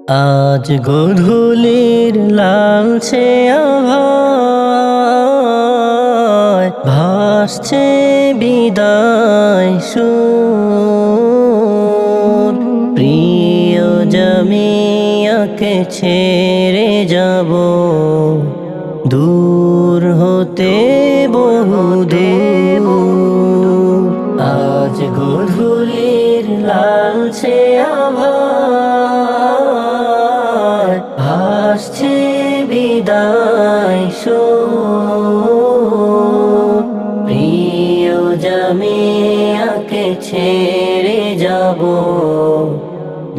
আজ গধূলির লালছে আভায় ভাসছে বিদায় সুর। প্রিয় জামিয়াকে ছেড়ে যাব দূর হতে বহুদূর। আজ গধূলির লালছে আভায় ভাসছে বিদায় সুর। প্রিয় জামিয়াকে ছেড়ে যাব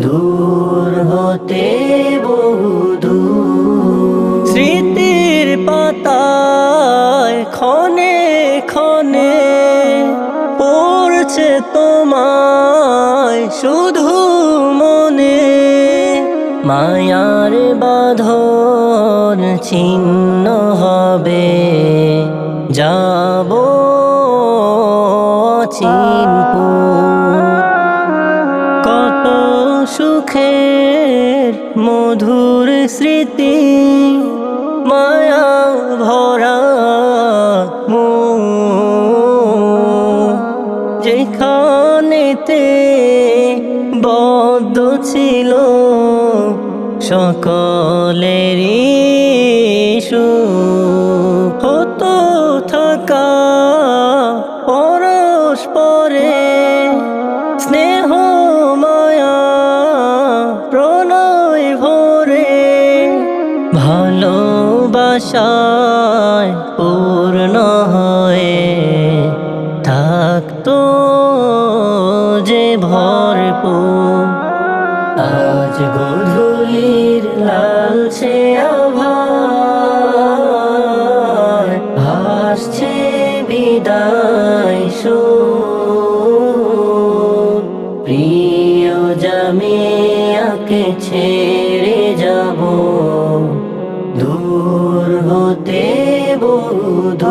দূর হতে বহুদূর। স্মৃতির পাতায় ক্ষণে ক্ষণে পড়ছে তোমায় শুধু মনে। মায়ার বাঁধন ছিন্ন হবে যাব চিনপুর। কত সুখের মধুর স্মৃতি মায়া ভরা মন, যেখানেতে বদ্ধ ছিল সকলেরই সুখ। হতো থাকা পরস্পরে স্নেহ মায়া প্রণয় ভরে। ভালোবাসায় পূর্ণ হয়ে থাকতো যে ভরপুর। আজ গধূলির লালছে আভায় ভাসছে বিদায় সুর। প্রিয় জামিয়াকে ছেড়ে যাব দূর হতে বহুদূর।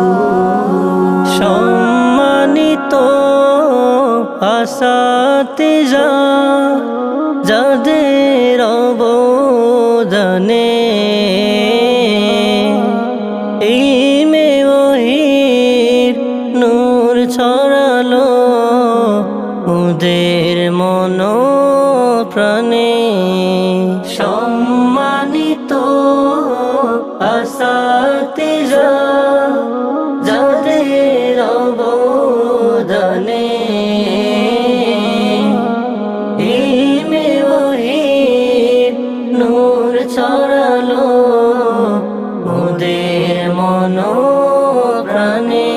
সম্মানিত আসাতিজা যাদের অবদানে ইলমে ওহীর নূর ছড়ালো ওদের মন প্রাণে। সম্মানিত আসাতিজা যাদের অবদানে ইলমে ওহীর নূর ছড়ালো ওদের মন প্রাণে।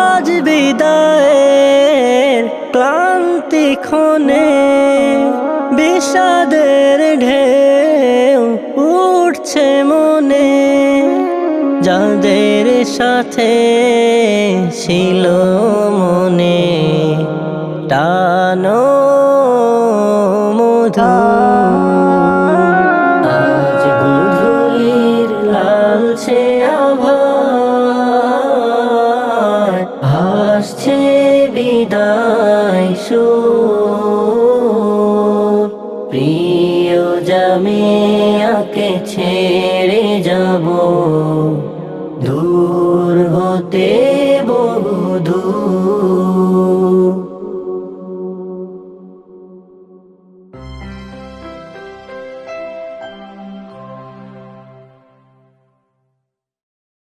আজ বিদায়ের ক্লান্তি ক্ষণে বিষাদের ঢেউ উঠছে মনে। যাদের সাথে ছিল মনে টানো মধুর। আজ গধূলির লালছে আভায় ভাসছে বিদায় সুর।